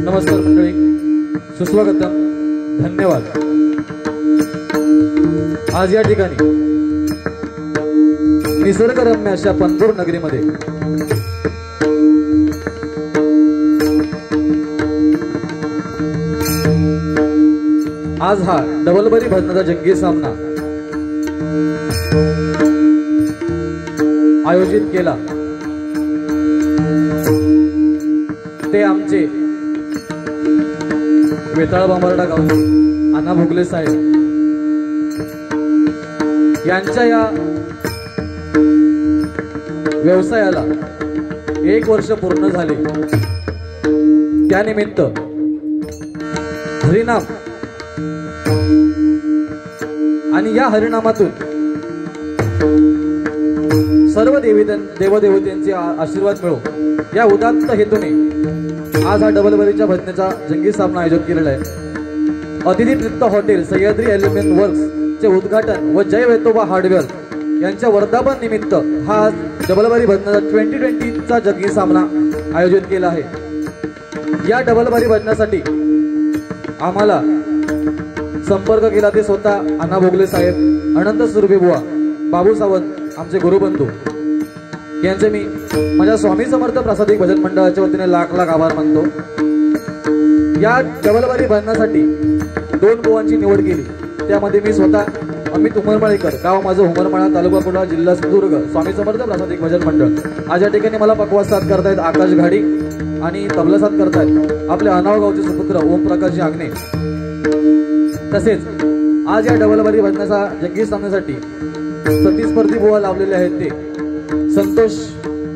नमस्कार मंडळी, सुस्वागतम, धन्यवाद। आज या ठिकाणी निसर्गरम्य अशा पंढूर नगरीमध्ये आज हा डबलबरी भजनाचा जंगी सामना आयोजित केला। ते आमचे वेताळ बांबर्डा गाव अण्णा भोगले साहेब यांच्या या व्यवसायाला 1 वर्ष पूर्ण झाले। त्यानिमित्त हरिनाम आणि या हरिनामातून सर्व देवदेवतेंचे आशीर्वाद मिळो या उदात्त हेतूने आज हा डबलबरीच्या भजनेचा जंगी सामना आयोजित केलेला आहे। अतिथी तृप्त हॉटेल सह्याद्री एलिमेंट वर्क्स चे उद्घाटन व जय वेतोबा हार्डवेअर यांच्या वर्धापन निमित्त हा डबलबरी भजनाचा 2020 चा जंगी सामना आयोजित केला आहे। या डबलबरी भजनासाठी आम्हाला संपर्क केला ते स्वतः अण्णा भोगले साहेब, अनंत सुरभे बुवा, बाबू सावंत आमचे गुरुबंधू यांचे मी माझ्या स्वामी समर्थ प्रासादिक भजन मंडळाच्या वतीने लाख लाख आभार मानतो। या डबलबरी भजनासाठी 2 बुवांची निवड केली, त्यामध्ये मी स्वतः अमित उमरमाळेकर, गाव माझं उमरमाळा, तालुका कुडाळ, जिल्हा सिंधुदुर्ग, स्वामी समर्थ प्रासादिक भजन मंडळ। आज या ठिकाणी मला पकवाज साथ करतायत आकाश घाडी आणि तबला साथ करतायत आपले अनाव गावचे सुपुत्र ओम प्रकाशजी आग्ने। तसेच आज या डबलबारी भजनाचा जंगी सामन्यासाठी प्रतिस्पर्धी बुवा लावलेले आहेत ते संतोष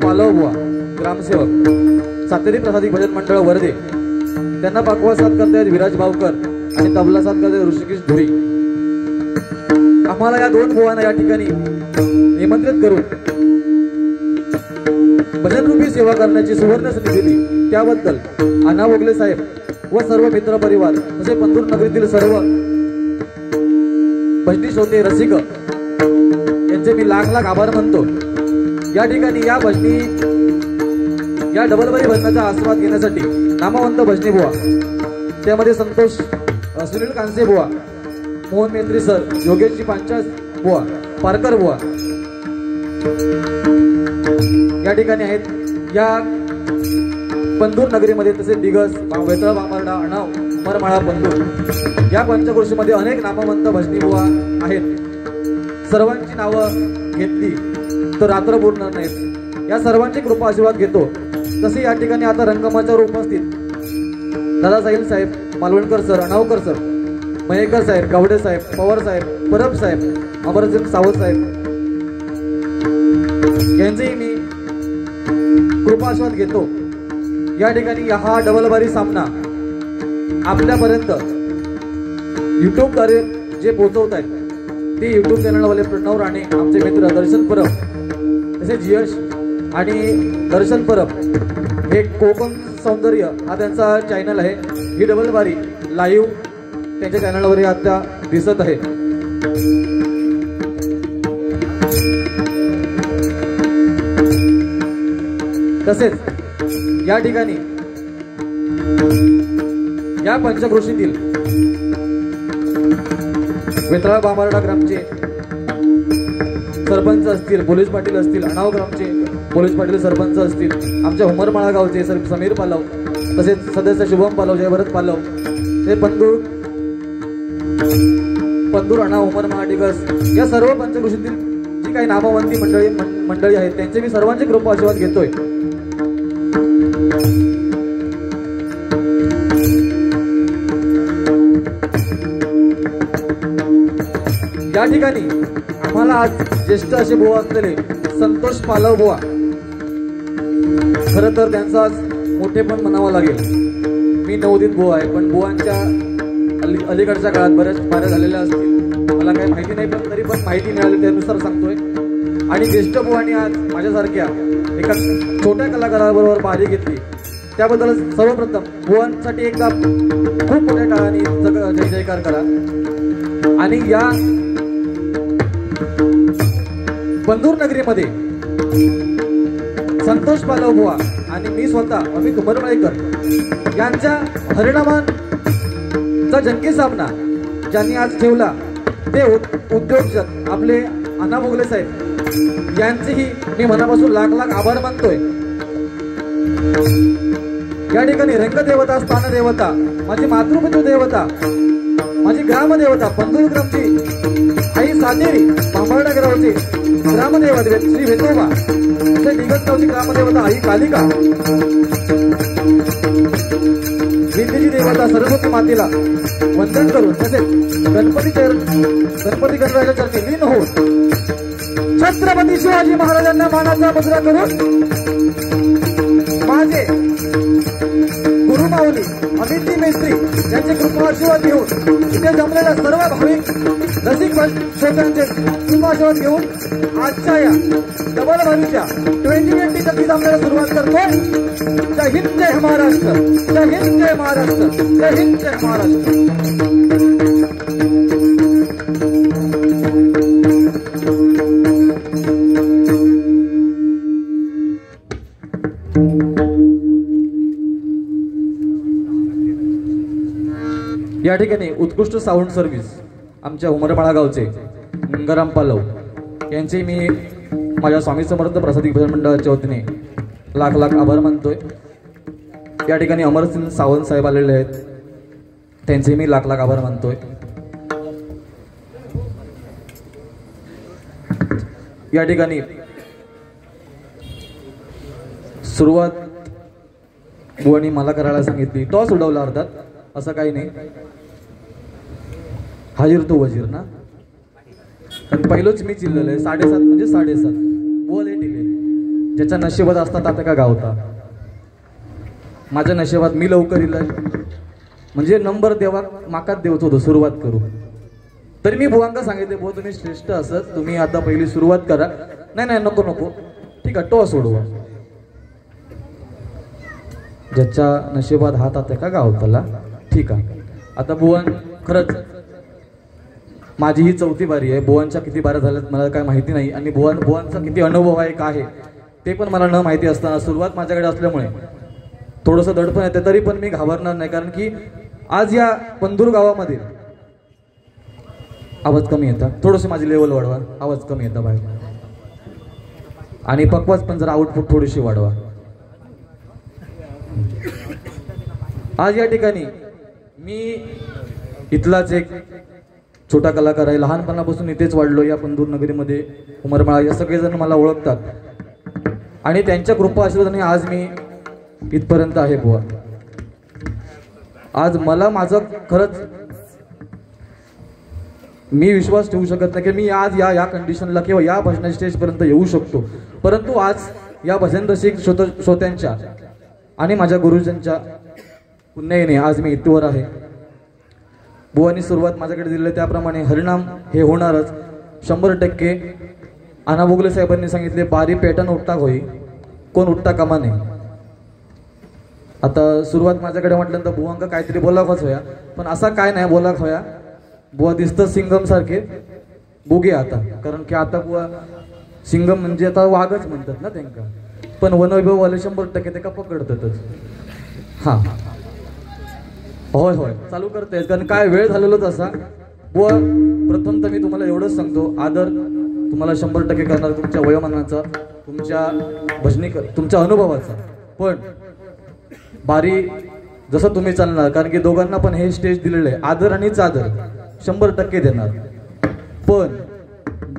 पालव बुवा, ग्रामसेवक, सातेरी प्रसादिक भजन मंडळ वर्धे. त्यांना पाकवा साथ करतायत विराज भावकर आणि तबला साथ करतायत ऋषिकेश धुरी. आम्हाला या दोन बुवांना या ठिकाणी निमंत्रित करून भजनरूपी सेवा करण्याची सुवर्ण संधी दिली त्याबद्दल अण्णा बोगले साहेब व सर्व मित्र परिवार तसे पंधूर नगरीतील सर्व भजनी श्रोते रसिक यांचे मी लाख लाख आभार मानतो. या ठिकाणी या डबलबारी भजनाचा आस्वाद घेण्यासाठी नामवंत भजनी बुवा, त्यामध्ये संतोष सुनील कांसे बुवा, मोहन मेत्री सर, योगेशजी पांचाळ बुवा, पारकर बुवा या ठिकाणी आहेत. या पंधूर नगरीमध्ये तसेच दिगस, वेतळ, बांबर्डा, अणाव, उमरमाळा, पंधूर या पंचक्रोशीमध्ये अनेक नामवंत भजनी बुवा आहेत. सर्वांची नावं घेतली तर रात्र पुरणार नाहीत. या सर्वांची कृपा आशीर्वाद घेतो. तसे या ठिकाणी आता रंगमंचावर उपस्थित दादा साहिल साहेब, मालवणकर सर, अणावकर सर, मयेकर साहेब, गावडे साहेब, पवार साहेब, परब साहेब, अमरसिंग सावंत साहेब यांचेही मी कृपा आशीर्वाद घेतो. या ठिकाणी हा डबलबारी सामना आपल्यापर्यंत युट्यूबद्वारे जे पोहोचवत आहेत ते युट्यूब चॅनलवाले प्रणव राणे, आमचे मित्र दर्शन परब, तसेच यश आणि दर्शन परब हे कोकण सौंदर्य हा त्यांचा चॅनल आहे. ही डबलबारी लाईव्ह त्यांच्या चॅनलवर आता दिसत आहे. तसेच या ठिकाणी या पंचक्रोशीतील वेतळा बांबर्डा ग्रामचे सरपंच असतील, पोलीस पाटील असतील, अणाव ग्रामचे पोलीस पाटील सरपंच असतील, आमच्या उमरमाळा गावचे समीर पालव, तसेच सदस्य शुभम पालव, जयभरत पालव, हे पंधूर, अणाव, उमरमाळा, दिगस या सर्व पंचक्रोशीतील जी काही नामवंती मंडळी आहेत त्यांचे मी सर्वांचे कृपा आशीर्वाद घेतोय. या ठिकाणी आम्हाला आज ज्येष्ठ असे बुवा असलेले संतोष पालव बुवा, खरं तर त्यांचा आज मोठेपण म्हणावं लागेल. मी नवोदित बुवा आहे, पण बुवांच्या अलीकडच्या काळात बऱ्याच बाऱ्या झालेल्या असतील, मला काही माहिती नाही, पण तरी पण माहिती मिळाली त्यानुसार सांगतोय. आणि ज्येष्ठ बुवांनी आज माझ्यासारख्या एका छोट्या कलाकाराबरोबर बारी घेतली त्याबद्दल सर्वप्रथम बुवांसाठी एकदा खूप मोठ्या टाळ्यांनी जय जयकार करा. आणि या पंधूर नगरीमध्ये संतोष पालव बुवा आणि मी स्वतः अमित उमरमाळेकर यांच्या हरिनामांचा जंगी सामना ज्यांनी आज ठेवला ते उद्योजक आपले अण्णा बोगले साहेब यांचेही मी मनापासून लाख लाख आभार मानतोय. या ठिकाणी रंगदेवता, स्थानदेवता, माझी मातृपितृ देवता, माझी ग्रामदेवता पंधूर ग्रामची आई सातेरी, बांबर्डा गावची ग्रामदेवता श्री वेतोबा, असे दिगस गावची ग्रामदेवता आई कालिका, विद्येची देवता सरस्वती मातेला वंदन करून तसेच गणपती गणराजा चरणी लीन होऊन छत्रपती शिवाजी महाराजांना मानाचा मुद्रा करून माझे गुरुमाऊली अमिती मेस्त्री यांचे कृपा आशीर्वाद घेऊन इथे जमलेल्या सर्व भाविक रसिक श्रोत्यांचे कृपा आशीर्वाद घेऊन आजच्या या डबलबारीच्या 2020 जंगी सामन्याला सुरुवात करतो. जय हिंद, जय महाराष्ट्र, जय हिंद, जय महाराष्ट्र, जय हिंद, जय महाराष्ट्र. या ठिकाणी उत्कृष्ट साऊंड सर्व्हिस आमच्या उमरमाळा गावचे गंगाराम पालव यांचे मी माझ्या स्वामी समर्थ प्रसादिक भजन मंडळाच्या वतीने लाख लाख आभार मानतोय. या ठिकाणी अमरसिंग सावंत साहेब आलेले आहेत, त्यांचे मी लाख लाख आभार मानतोय. या ठिकाणी सुरुवात बुवानी मला करायला सांगितली, टॉस उडवला अर्थात, असं काही नाही. हाजीर तो वजीर ना, कारण पहिलोच मी चिल्लेलं आहे. 7.5 म्हणजे 7.5 बोल टिले. ज्याच्या नशिबात असतात आता का गावता. माझ्या नशिबात मी लवकर इलाय म्हणजे नंबर देवा माकात देवत होतो. सुरुवात करू तरी मी बुवांका सांगितले, बुवा तुम्ही श्रेष्ठ असत, तुम्ही आता पहिली सुरुवात करा. नाही नाही नको नको, ठीक आहे टो सोडवा. ज्याच्या नशिबात हात आता का गावताला. ठीक आहे. आता बुवान खरंच माझी ही 4थी बारी आहे. बुवांच्या किती बाऱ्या झाल्यात मला काय माहिती नाही, आणि बुवांचा किती अनुभव आहे काय आहे ते पण मला न माहिती असताना सुरुवात माझ्याकडे असल्यामुळे थोडंसं दडपण येते. तरी पण मी घाबरणार नाही, कारण की आज या पंधूर गावामध्ये आवाज कमी येतात. थोडंसं माझी लेवल वाढवा, आवाज कमी येतात बाहेर, आणि पक्वाच पण जरा आउटपुट थोडीशी वाढवा. आज या ठिकाणी मी इथलाच एक छोटा कलाकार आहे. लहानपणापासून इथेच वाढलो या पंधूर नगरीमध्ये. उमरमाळा या सगळेजण मला ओळखतात, आणि त्यांच्या कृपा आशीर्वादाने आज मी इथपर्यंत आहे. बुवा आज मला माझं खरंच मी विश्वास ठेवू शकत नाही की मी आज या कंडिशनला किंवा या भजन स्टेजपर्यंत येऊ शकतो. परंतु आज या भजन रसिक श्रोत्यांच्या आणि माझ्या गुरुजनच्या पुण्याईने आज मी इथवर आहे. बुवांनी सुरुवात माझ्याकडे दिली त्याप्रमाणे हरिनाम हे होणारच 100%. आना बोगले साहेबांनी सांगितले बारी पेटन उठता होई, कोण उठता कामा नाही. आता सुरुवात माझ्याकडे म्हटल्यानंतर बुवांका काहीतरी बोलावच होया, पण असा काय नाही बोलाक होया. बुवा दिसतं सिंगम सारखे बुगे आता, कारण की आता बुवा सिंगम म्हणजे आता वाघच म्हणतात ना त्यांना, पण वनविभागवाले 100% ते का पकडतातच. हा होय होय चालू करते, कारण काय वेळ झालेलोच असा. बुवा प्रथम तर मी तुम्हाला एवढंच सांगतो, आदर तुम्हाला 100% करणार तुमच्या वयोमानाचा, तुमच्या तुमच्या अनुभवाचा. पण बारी जसं तुम्ही चालणार, कारण की दोघांना पण हे स्टेज दिलेलं आहे. आदर आणि चादर 100% देणार, पण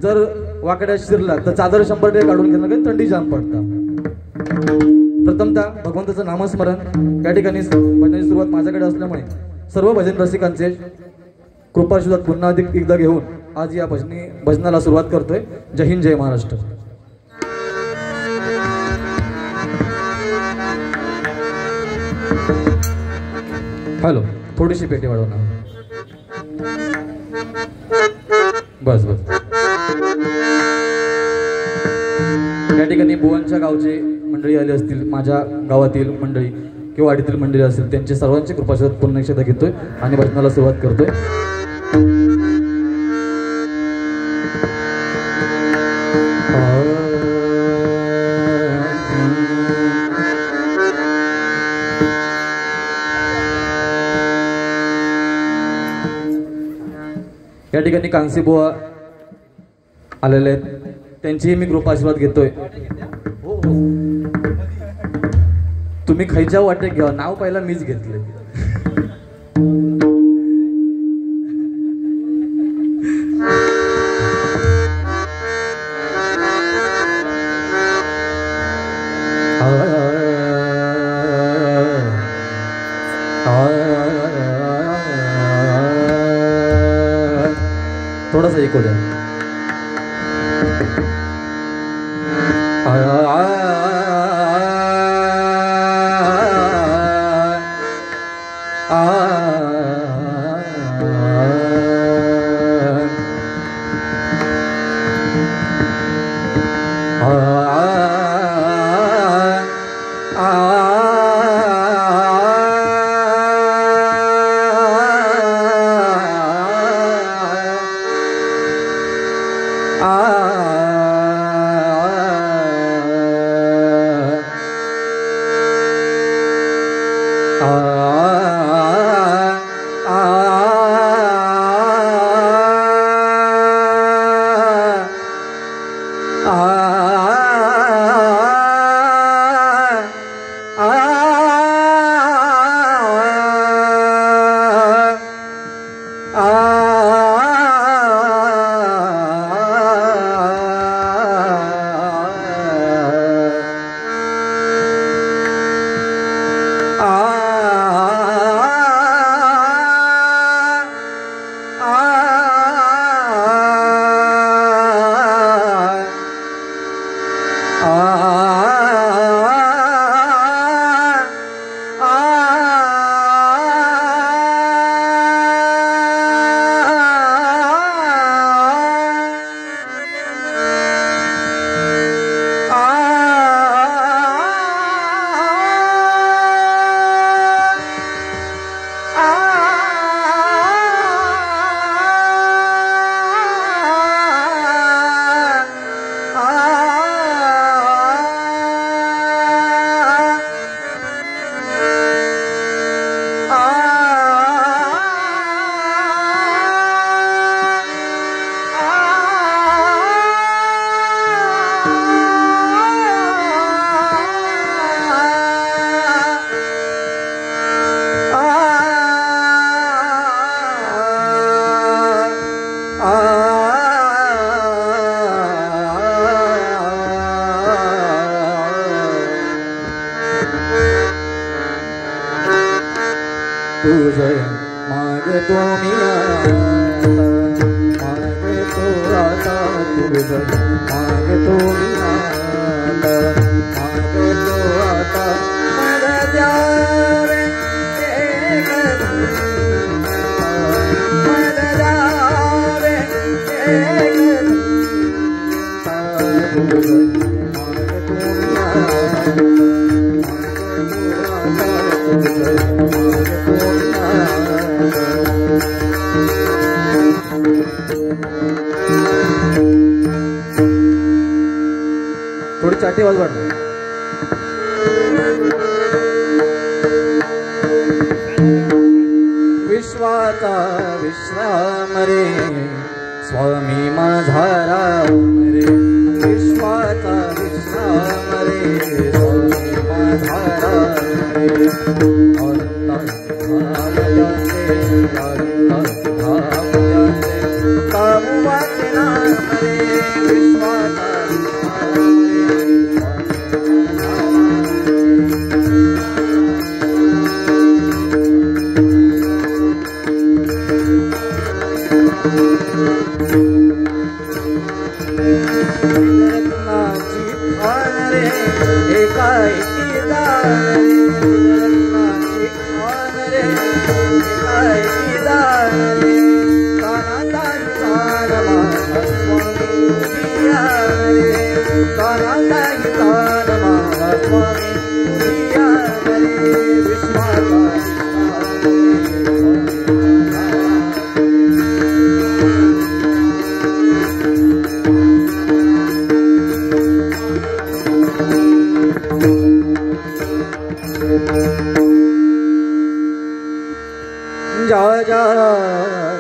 जर वाकड्या शिरला तर चादर 100% काढून घेणार, काही थंडी जाम पडता. प्रथमतः भगवंताचं नामस्मरण या ठिकाणी भजनाची सुरुवात माझ्याकडे असल्यामुळे सर्व भजन रसिकांचे कृपाशीर्वाद पुन्हा एकदा घेऊन आज या भजनाला सुरुवात करतोय. जय हिंद, जय महाराष्ट्र. हॅलो, थोडीशी पेटी वाढवणार. बस बस. या ठिकाणी बुवांच्या गावचे मंडळी आले असतील, माझ्या गावातील मंडळी किंवा वाडीतील मंडळी असतील, त्यांचे सर्वांची कृपाशीर्वाद पुन्हा एकदा घेतोय आणि भजनाला सुरुवात करतोय. या ठिकाणी कांसी बुवा आलेले आहेत, त्यांचीही मी कृपा आशीर्वाद घेतोय. हो हो, तुम्ही खायच्या वाटे घ्या, नाव पहिला मीच घेतले. थोडासा इको द्या. आ तुझ मागतो मी मागतो आता तुझ मागतो मी मागतो आता मला द्यावे मला द्यावे थोडी चाटी वाज वाढ विश्वाचा विश्राम रे स्वामी माझा राम रे विश्वाचा विश्राम रे स्वामी माझा राम रे कामू वाचना रे विश्वाचा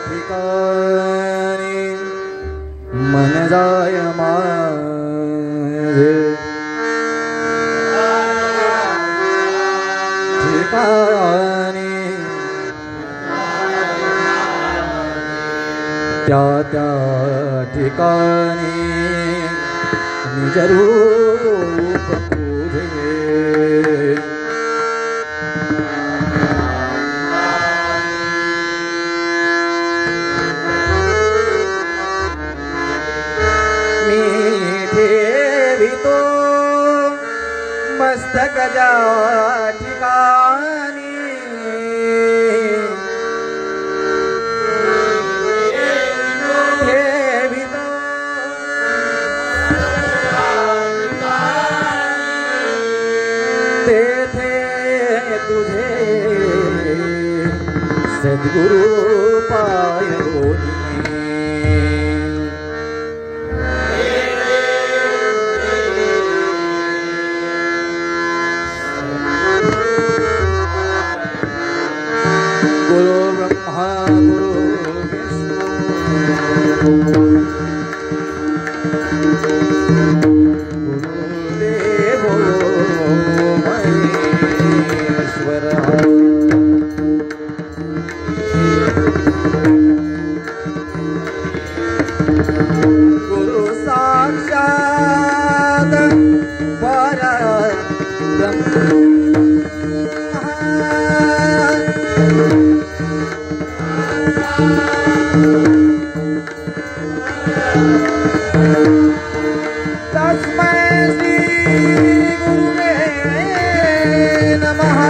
ठिकाणी मन जाय माझे ठिकाणी त्या त्या ठिकाणी निज रूप तुझे मस्तक जा ठिकाणी ठेवितो तेथे तुझे सद्गुरु पायो गुरु ब्रह्मा गुरु विष्णु गुरुदेव महेश्वर गुरु साक्षात परब्रह्म तस्मै श्री गुरुवे नमः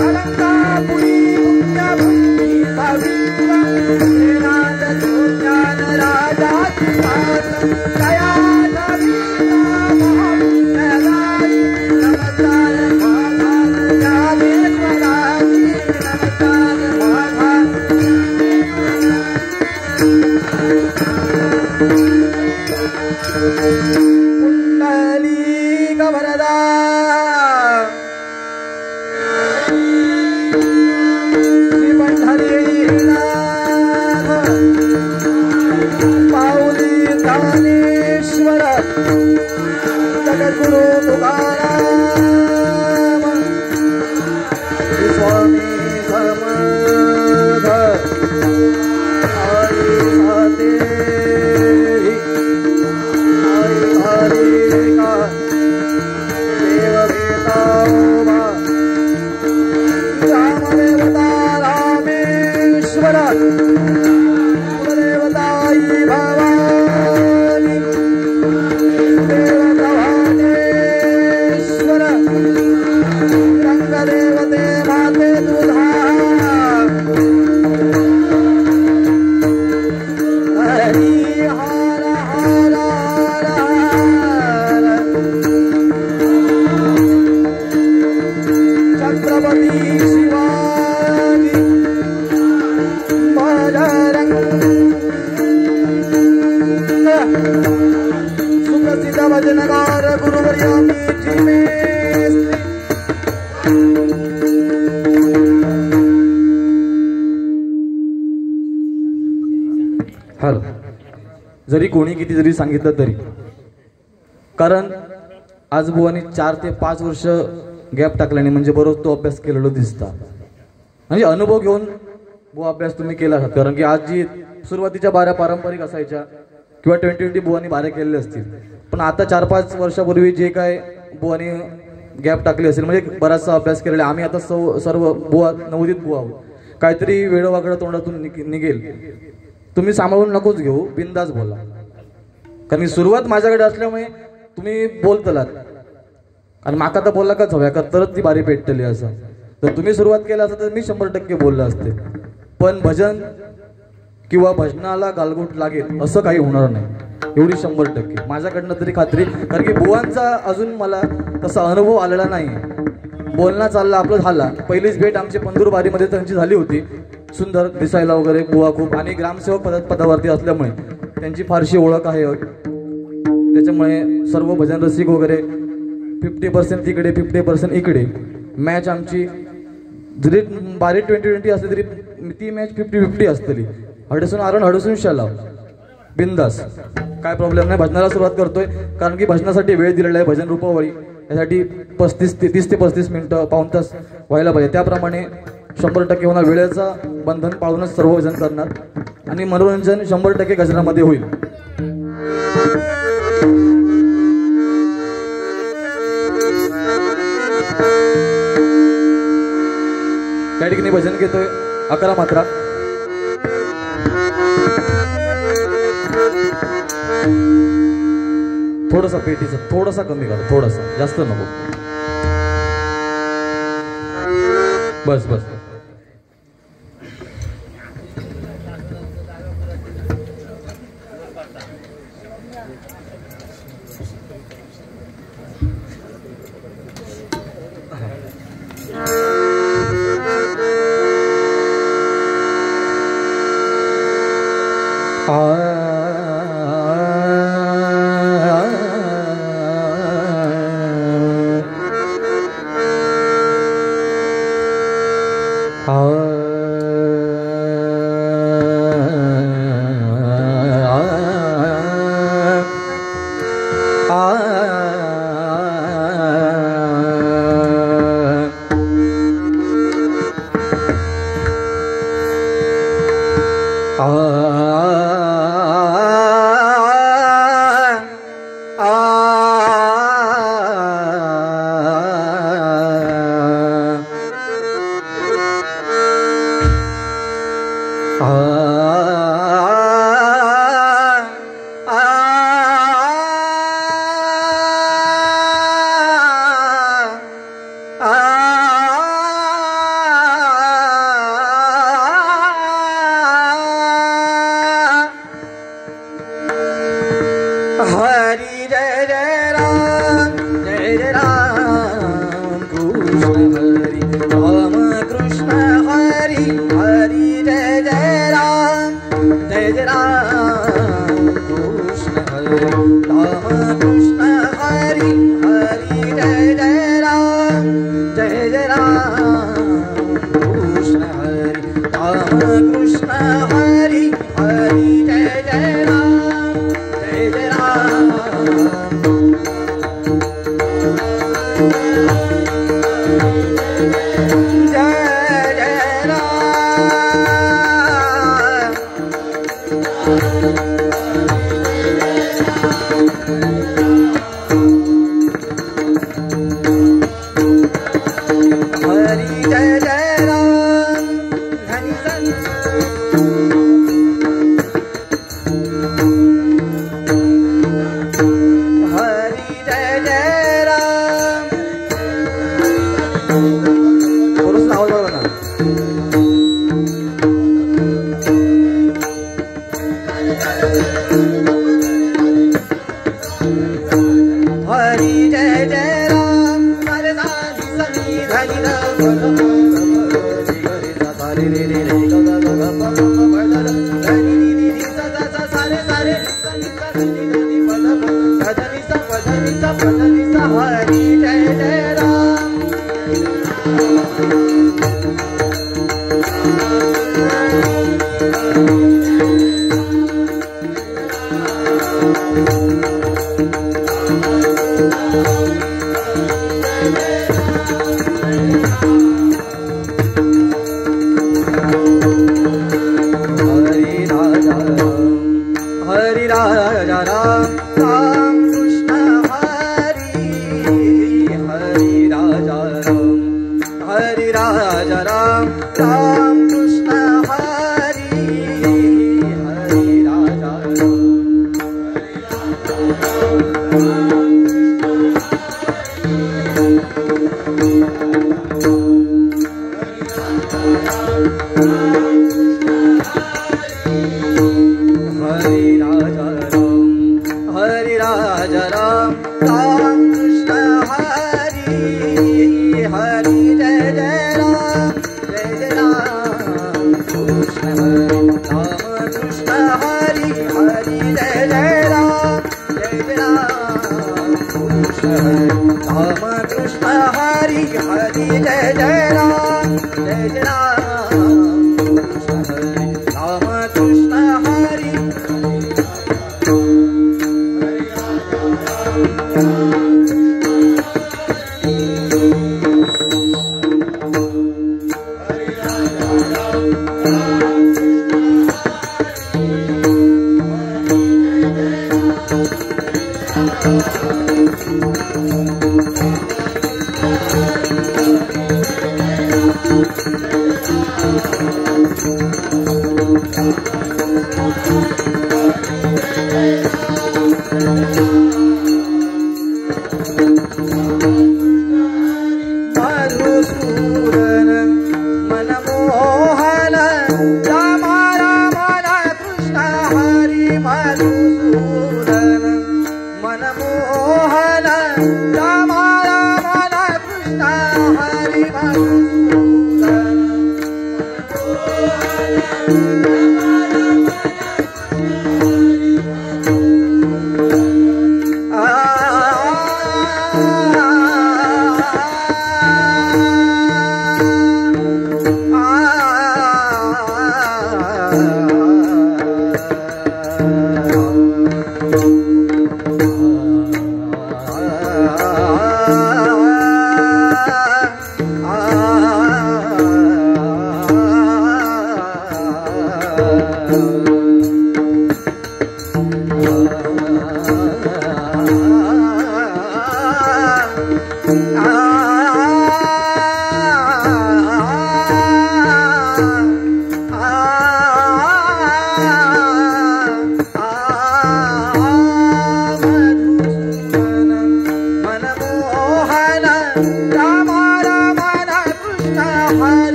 नमस्कार कुलदेवताई भवानी देवतवानेश्वर रंगदेवते माते दुधा हरी हर हर हर छत्रपती शिवाजी महाराज सुप्रसिद्ध भजनकार गुरुवर्य जी मेस्त्री हॅलो. जरी कोणी किती जरी सांगितलं तरी, कारण आज बुवानी 4 ते 5 वर्ष गॅप टाकल्याने म्हणजे बरोबर तो अभ्यास केलेलो दिसता. म्हणजे अनुभव घेऊन बुवा अभ्यास तुम्ही केला आहात. कारण की आज जी सुरुवातीच्या बाऱ्या पारंपरिक असायच्या किंवा 2020 बुवानी बाऱ्या केलेल्या असतील, पण आता 4-5 वर्षापूर्वी जे काय बुवानी गॅप टाकली असेल म्हणजे बराचसा अभ्यास केलेला. आम्ही आता सर्व बुवा नवोदित बुवा आहोत. काहीतरी वेळवाकडं तोंडातून निघेल, तुम्ही सांभाळून नकोच घेऊ, बिंदास बोला. कारण की सुरुवात माझ्याकडे असल्यामुळे तुम्ही बोलतलात आणि माका तर बोलला काच हव्या का तरच ती बारी पेटली. असं तर तुम्ही सुरुवात केला असं तर मी 100% बोललो असते. पण भजन किंवा भजनाला गालगोट लागेल असं काही होणार नाही, एवढी 100% माझ्याकडनं तरी खात्री. कारण की बुवांचा अजून मला तसा अनुभव आलेला नाही. बोलणं चाललं आपलं झाला. पहिलीच भेट आमची पंधुरबारीमध्ये त्यांची झाली होती. सुंदर दिसायला वगैरे बुवा खूप, आणि ग्रामसेवक पदावरती असल्यामुळे त्यांची फारशी ओळख आहे. त्याच्यामुळे सर्व भजन रसिक वगैरे 50% तिकडे 50% इकडे. मॅच आमची जरी बारी 2020 असली तरी ती मॅच 50-50 असतली. हडसून आरण हडसून शालाव बिंदास, काय प्रॉब्लेम नाही. भजनाला सुरुवात करतोय कारण की भजनासाठी वेळ दिलेला आहे. भजन रूपावळी यासाठी 30 ते 35 मिनिटं पाऊण तास व्हायला पाहिजे. त्याप्रमाणे 100% होणार. वेळेचा बंधन पाळूनच सर्व भजन करणार आणि मनोरंजन 100% गजरामध्ये होईल. त्या ठिकाणी भजन घेतोय 11 मात्रा. थोडासा पेटीचा थोडासा कमी करा, थोडासा जास्त नको. बस बस.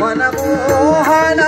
मनमोहन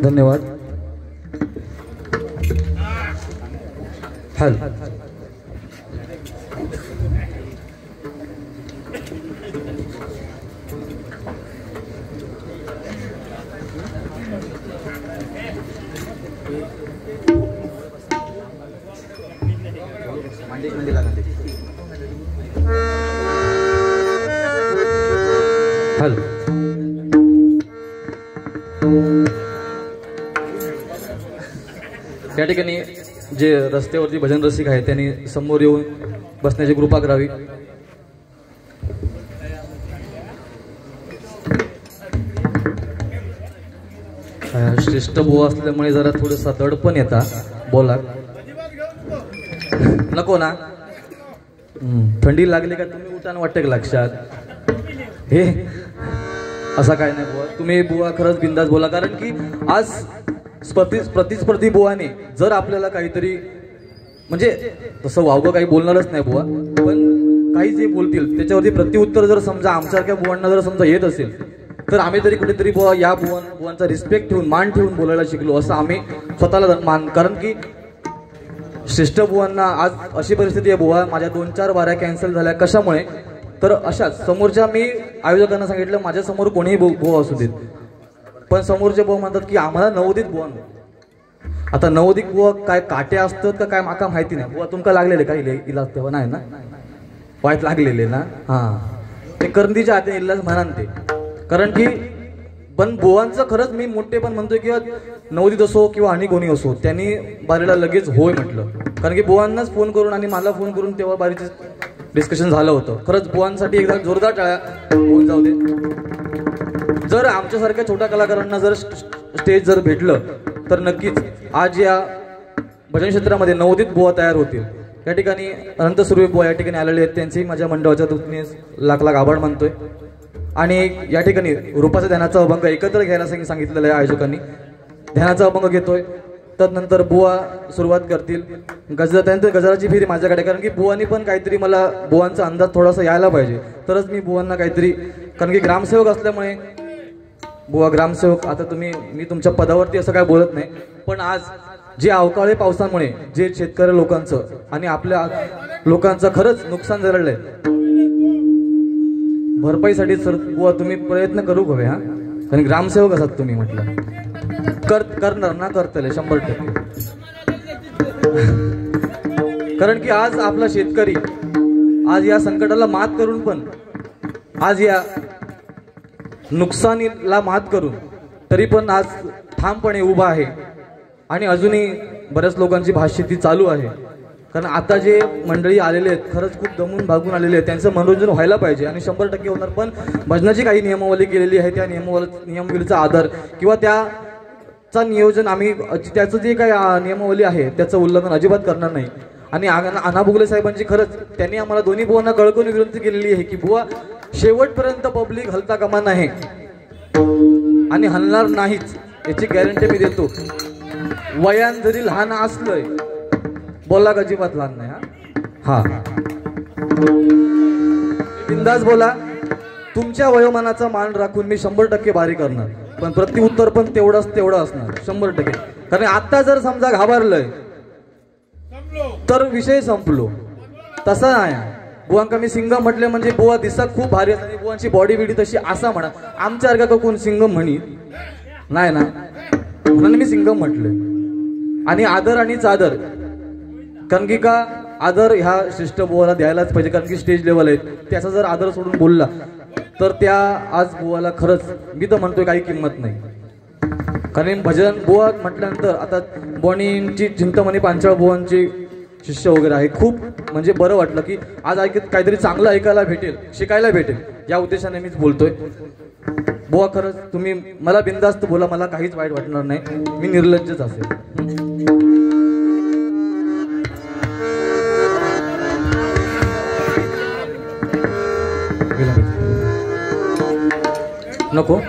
धन्यवाद. हॅलो हॅलो या ठिकाणी जे रस्त्यावरती भजन रसिक आहेत त्यांनी समोर येऊन बसण्याची कृपा करावी. श्रेष्ठ बुवा असल्यामुळे जरा थोडंसं दडपण येता बोला. नको ना. थंडी लागली का तुम्ही उठान वाटतं का लक्षात हे असा काय नाही बुवा. तुम्ही बुवा खरंच बिंदास बोला, कारण की आज प्रतिस्पर्धी बुवाने जर आपल्याला काहीतरी म्हणजे तसं वावगं काही बोलणारच नाही बुवा, पण काही जे बोलतील त्याच्यावरती प्रत्युत्तर जर समजा आमच्यासारख्या बुवांना जर समजा येत असेल तर आम्ही तरी कुठेतरी बुवा या बुवांचा रिस्पेक्ट ठेवून मान ठेवून बोलायला शिकलो असं आम्ही स्वतःला मान. कारण की श्रेष्ठ बुवांना आज अशी परिस्थिती आहे बुवा, माझ्या 2-4 वाऱ्या कॅन्सल झाल्या. कशामुळे तर अशाच समोरच्या मी आयोजकांना सांगितलं माझ्या समोर कोणीही बुवा असू देत, पण समोरचे बुवा म्हणतात की आम्हाला नवोदित बुवा. आता नवोदित बुवा काय काटे असतात का काय माका माहिती नाही. बुवा तुमका लागलेले काही इलाज तेव्हा नाही ना, वाईट लागलेले ना. हा ते करंदीच्या हाती इलाज म्हणान ते. कारण की पण बुवांचं खरंच मी मोठे पण म्हणतोय किंवा नवोदित असो किंवा आणि कोणी असो त्यांनी बारीला लगेच होय म्हटलं. कारण की बुवांनाच फोन करून आणि मला फोन करून तेव्हा बारीचं डिस्कशन झालं होतं. खरंच बुवांसाठी एकदा जोरदार टाळ्या होऊन जाऊ दे. जर आमच्यासारख्या छोट्या कलाकारांना जर स्टेज जर भेटलं तर नक्कीच आज या भजन क्षेत्रामध्ये नवोदित बुवा तयार होतील. या ठिकाणी अनंत सुर्वे बुवा या ठिकाणी आलेले आहेत, त्यांचेही माझ्या मंडळाच्या वतीने लाख लाख आभार मानतोय. आणि या ठिकाणी रूपाचा ध्यानाचा अभंग एकत्र घ्यायला सांगितलेलं आहे आयोजकांनी. ध्यानाचा अभंग घेतोय, त्यानंतर बुवा सुरुवात करतील. त्यानंतर गजराची फेरी माझ्याकडे, कारण की बुवांनी पण काहीतरी मला बुवांचा अंदाज थोडासा यायला पाहिजे तरच मी बुवांना काहीतरी, कारण की ग्रामसेवक असल्यामुळे बुवा ग्रामसेवक. आता मी तुमच्या पदावरती असं काय बोलत नाही, पण आज जे अवकाळी पावसामुळे जे शेतकरी लोकांचं आणि आपल्या लोकांचं खरंच नुकसान झालेलं आहे, भरपाईसाठी सर बुवा तुम्ही प्रयत्न करू हवे. हा कारण ग्रामसेवक असतात तुम्ही म्हटलं करणार ना, करतले 100%. कारण की आज आपला शेतकरी आज या संकटाला मात करून पण आज या नुकसानीला मात करून तरी पण आज ठामपणे उभा आहे. आणि अजूनही बऱ्याच लोकांची भातशेती चालू आहे. कारण आता जे मंडळी आलेले आहेत खरंच खूप दमून भागून आलेले आहेत, त्यांचं मनोरंजन व्हायला पाहिजे आणि 100% होणार. पण भजनाची काही नियमावली केलेली आहे, त्या नियमावलीचा आधार किंवा त्याचा नियोजन आम्ही त्याचं जे काही नियमावली आहे त्याचं उल्लंघन अजिबात करणार नाही. आणि अण्णा बुगले साहेबांची खरंच त्यांनी आम्हाला दोन्ही बुवांना कळकळून विनंती केलेली आहे की बुवा शेवटपर्यंत पब्लिक हलता कामा नाही आणि हलणार नाहीच याची गॅरंटी मी देतो. वयान जरी लहान असलंय बोला अजिबात लहान नाही. हा बिंदास बोला. तुमच्या वयोमानाचा मान राखून मी 100% बारी करणार, पण प्रत्युत्तर पण तेवढं असणार 100%. कारण आता जर समजा घाबरलंय तर विषय संपलो. तसा नाही. बुवांका मी सिंगम म्हटले म्हणजे बुवा दिसत खूप भारी असते, बुवांची बॉडी बिडी तशी असा म्हणा. आमच्यासारखा का कोण सिंगम म्हणीत नाही ना, म्हणून मी सिंगम म्हटले. आणि आदर आणि चादर, कारण की का आदर ह्या श्रेष्ठ बुवाला द्यायलाच पाहिजे, कारण की स्टेज लेवल आहे. त्याचा जर आदर सोडून बोलला तर त्या आज बुवाला खरंच मी तर म्हणतोय काही किंमत नाही. कारण भजन बुवा म्हटल्यानंतर आता बॉनींची चिंतामणी पांचाळ बुवांची शिष्य वगैरे आहे. खूप म्हणजे बरं वाटलं की आज काहीतरी चांगलं ऐकायला भेटेल, शिकायला भेटेल, या उद्देशाने मीच बोलतोय. बुवा खरंच तुम्ही मला बिनधास्त बोला, मला काहीच वाईट वाटणार नाही, मी निर्लज्जच असेल. नको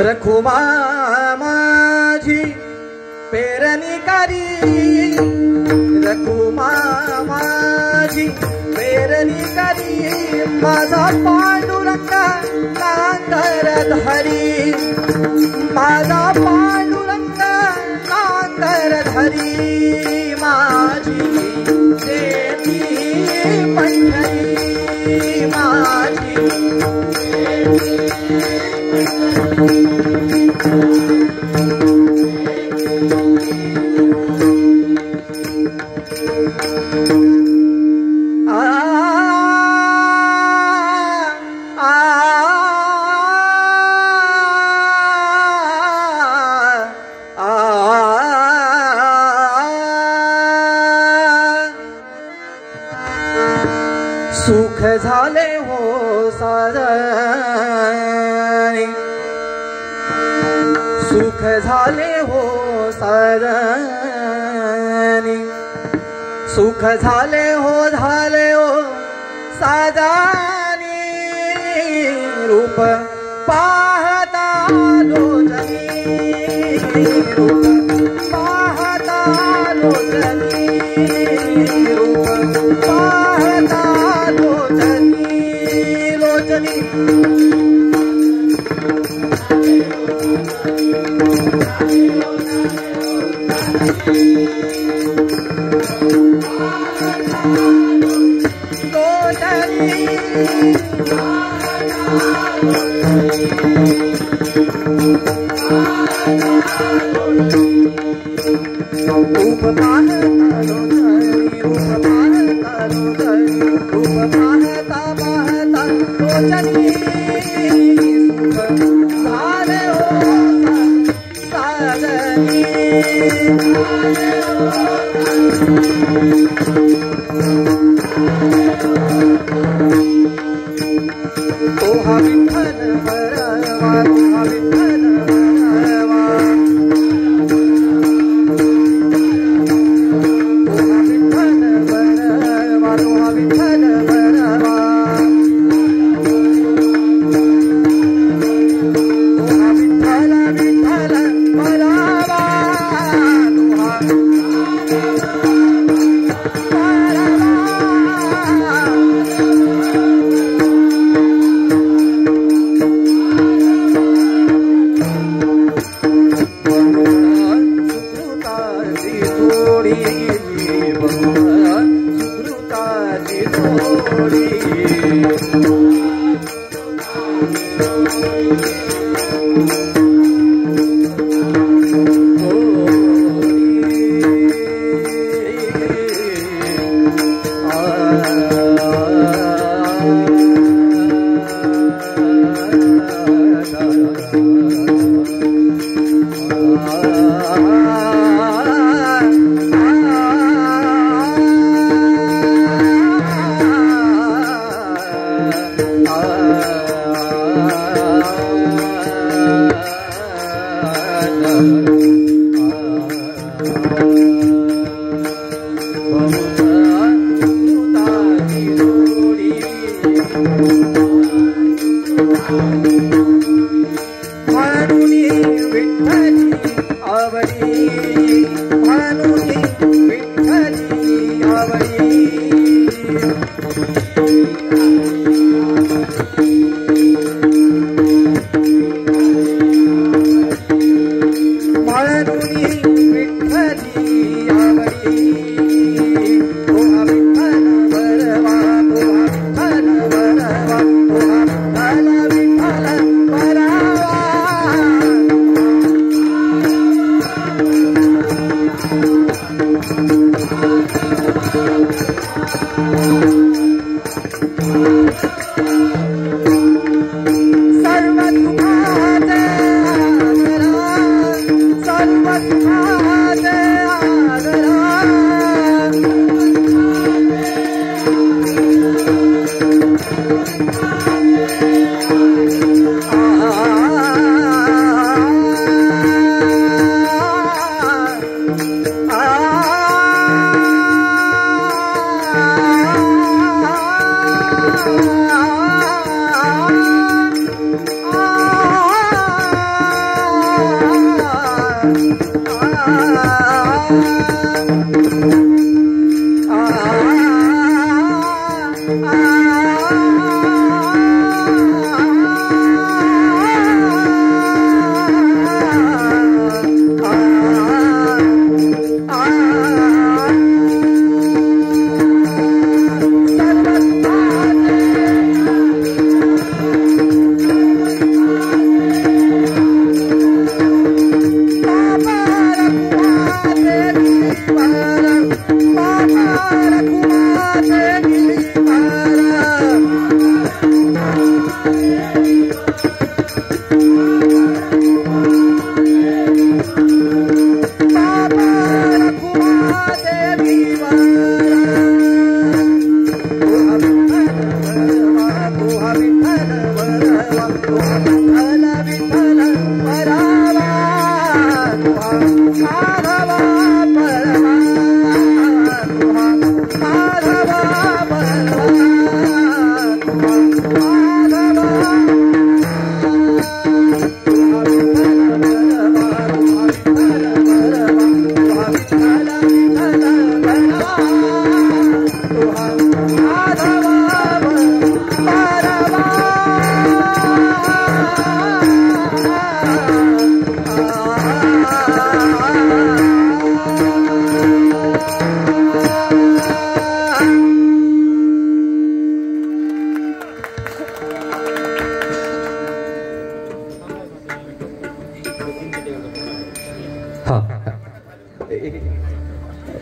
रखुमा माझी पेरणी करी, रखुमा माझी पेरणी करी, माझा पांडुरंग नांगर धरी, माझा पांडुरंग नांगर धरी, माझी देवी पंढरी, माझी सुख झाले हो साजनी, सुख झाले हो साजनी, सुख झाले हो साजनी, रूप पाहता लोचनी, रूप पाहता लोचनी, रूप पाहता लोचनी, लोचनी रूप पाहता लोचनी, रूप पाहता लोचनी, रूप पाहता पाहता लोचनी, सुख झाले हो साजनी, तोहा विठ्ठल बरवा, तोहा विठ्ठल बरवा, तोहा विठ्ठल बरवा, तोहा विठ्ठल बरवा, तोहा विठ्ठल विठ्ठल बरवा, तोहा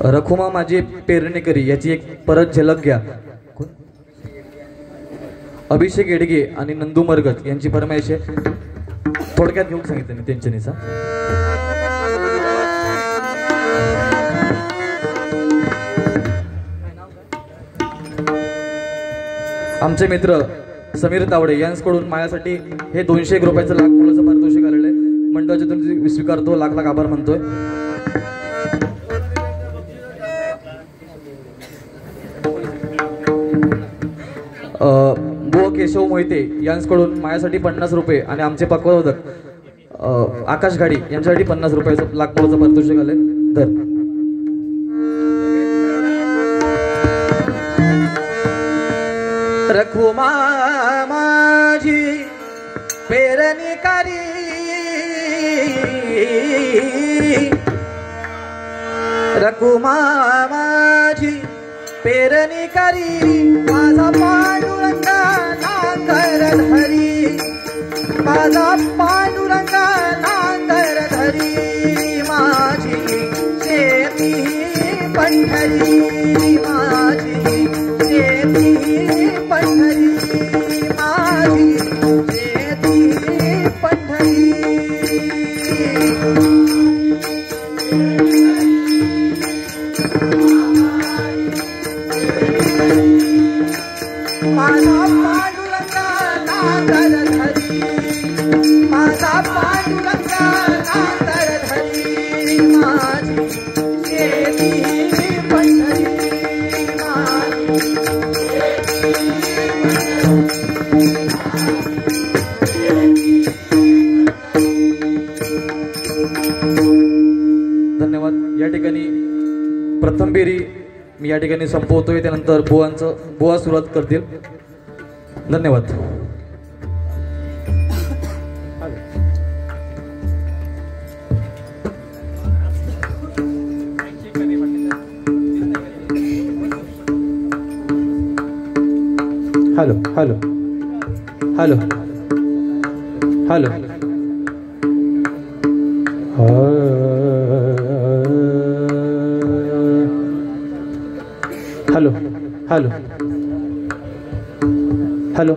रखुमा माझी पेरणेकरी याची एक परत झलक घ्या. अभिषेक येडगे आणि नंदू मरगत यांची फरमाईश आहे. थोडक्यात घेऊन सांगितलं मी त्यांच्या निसा. आमचे मित्र समीर तावडे यांच्याकडून माझ्यासाठी हे 201 रुपयाचं लाख मोलाचं पारितोषिक आलेलं आहे. मंडळाच्या स्वीकारतो, लाख लाख आभार मानतोय. बुवा केशव मोहिते यांच्याकडून माझ्यासाठी 50 रुपये आणि आमचे पक्वादक आकाश घाडी यांच्यासाठी 50 रुपयाचं लाख मोलाचं पारितोषिक आलंय. धर. रखुमा माझी पेरणीकारी रखुमा माझी पेरणीकारी माझा पांडुरंग नांगर धरी माझा पांडुरंग नांगर धरी माझी शेती पंढरी माझी शेती पंढरी माझी शेती पंढरी माझा पांडुरंग नांगर धरी माझा पांडुरंग नांगर धरी माझी शेती पंढरी धन्यवाद. या ठिकाणी प्रथम फेरी मी या ठिकाणी संपवतोय. त्यानंतर बुवा सुरुवात करतील. धन्यवाद. Hello hello hello hello hello hello hello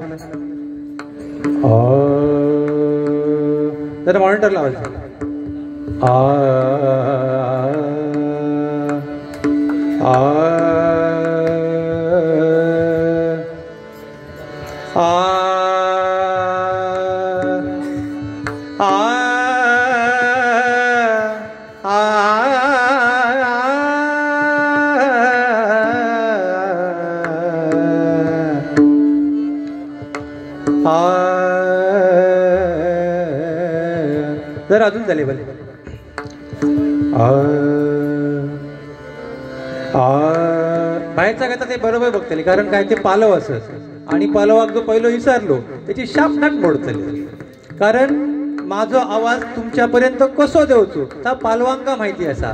जरा मॉनिटर लावायचं. जर अजून झाले भले बाहेरचा गाता ते बरोबर बघतले कारण काय ते पालव असत आणि पालवाक जो पहिलो विसरलो त्याची शापनाक मोडतली कारण माझो आवाज तुमच्यापर्यंत कसो देवचो ता पालवांका माहिती असा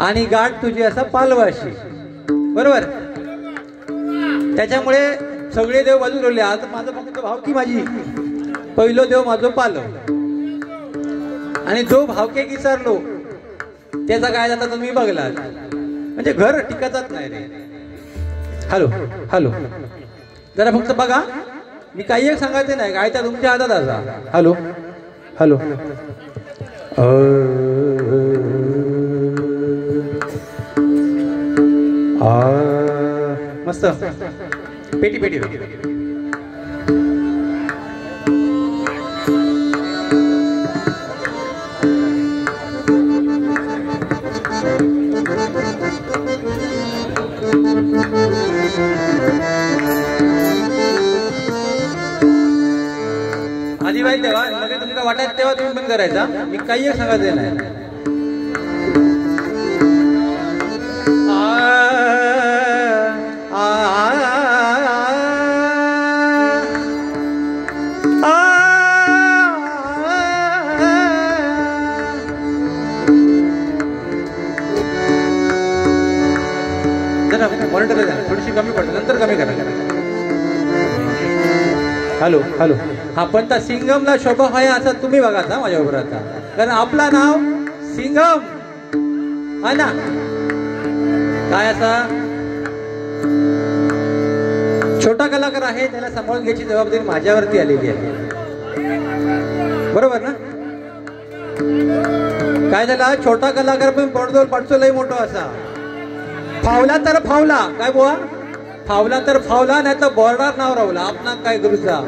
आणि गाठ तुझी असा पालवाशी बरोबर. त्याच्यामुळे सगळे देव बाजू रोवले. आज माझं फक्त भावकी माझी पहिलो देव माझो पालव आणि जो भावके विसरलो त्याचा काय जाता तुम्ही बघला म्हणजे घर टिकतच नाही रे. हॅलो हॅलो जरा फक्त बघा मी काही एक सांगायचं नाही काय तर तुमच्या हातात असा. हॅलो हॅलो मस्त पेटी पेटी आदिवाई तेव्हा लगे तुमका वाटायचं तेव्हा तुम्ही बंद करायचा. मी काही एक सांगायचं नाही. जरा मॉनिटर थोडीशी कमी पडते नंतर कमी करा. हॅलो हॅलो हा पण त्या सिंगमला शोभा आहे असं तुम्ही बघा माझ्याबरोबर आता कारण आपला नाव सिंगम आहे ना. काय असा छोटा कलाकार आहे त्याला सांभाळून घ्यायची जबाबदारी माझ्यावरती आलेली आहे बरोबर ना. काय झाला छोटा कलाकार पण पडदोल पाडचो लय मोठो असा फावला तर फावला काय बुवा फावला तर फावला नाही तर बॉर्डर नाव रावला आपणा काय करूचा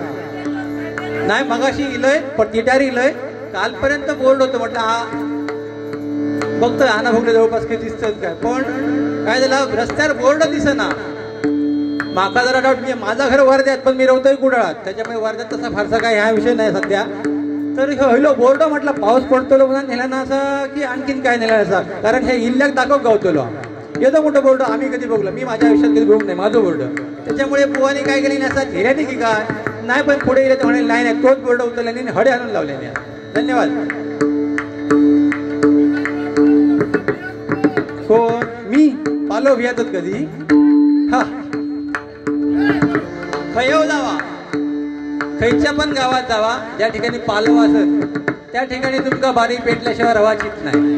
नाही. मगाशी इलय तिटारी इलय कालपर्यंत बोर्ड होतं म्हटलं हा बघतोय हा ना भोगले जवळपास काही दिसत काय पण काय झालं रस्त्यावर बोर्ड दिसेना. माका जरा डाऊट म्हणजे माझा घर वर्ध्यात पण मी रवतोय कुडाळात त्याच्यामुळे वर्ध्यात तसा फारसा काय ह्या विषय नाही सध्या. तर हलो बोर्ड म्हटलं पाऊस पडतो म्हणून नेला ना असा की आणखीन काय नेला असा कारण हे इल्ल्याक दाखव गावतलो येतो मोठं बोर्ड आम्ही कधी बघलो मी माझ्या आयुष्यात कधी बघू नाही माझं बोर्ड. त्याच्यामुळे बुवाने काय केली ना असा धीर्याने की काय नाही पण पुढे गेले तर म्हणे नाही नाही तोच बोर्ड उचलल्याने हडे आणून लावल्याने. धन्यवाद. कोण मी पालो भियातच कधी हा खयव जावा खयच्या पण गावात जावा ज्या ठिकाणी पालव असत त्या ठिकाणी तुमका बारी पेटल्याशिवाय रवाचीत नाही.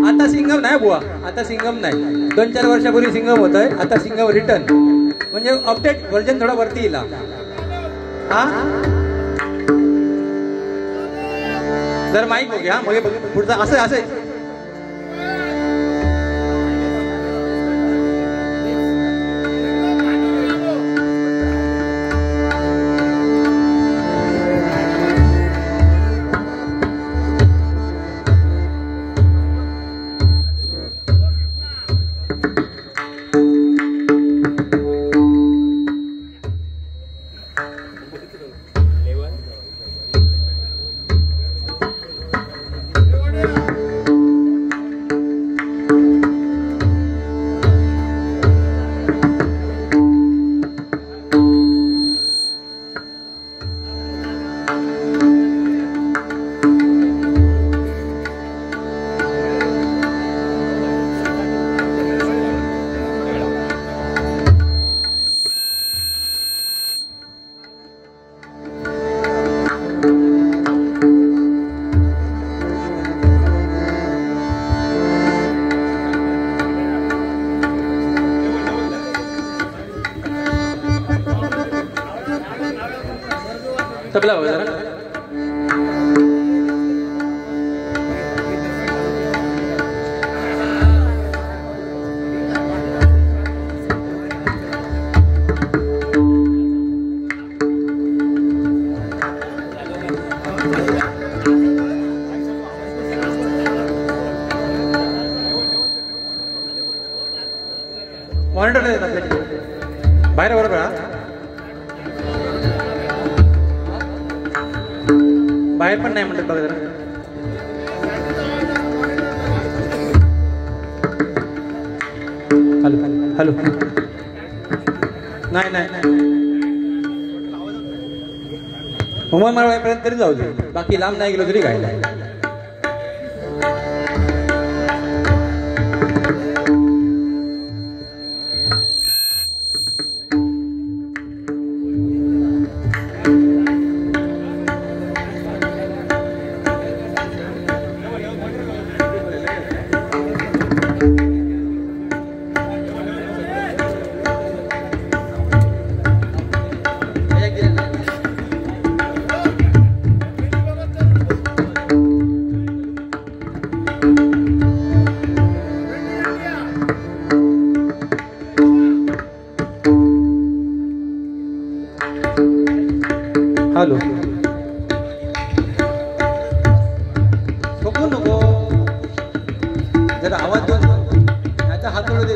आता सिंगम नाही बुवा आता सिंगम नाही 2-4 वर्षापूर्वी सिंगम होत आहे आता सिंगम रिटर्न म्हणजे अपडेट व्हर्जन थोडा वरती येईल. हा जर माईक बघूया मग पुढचा असं असं बघला बघा जरा. मॉनिटरला येतात बाहेर बरोबर बाहेर पण नाही म्हणतात बघा जरा. हॅलो हॅलो नाही नाही उमर मारवायपर्यंत तरी जाऊ दे, बाकी लांब नाही गेलो तरी काय. हॅलो नको नको जरा आवाज देऊ आता हात थोडं दे.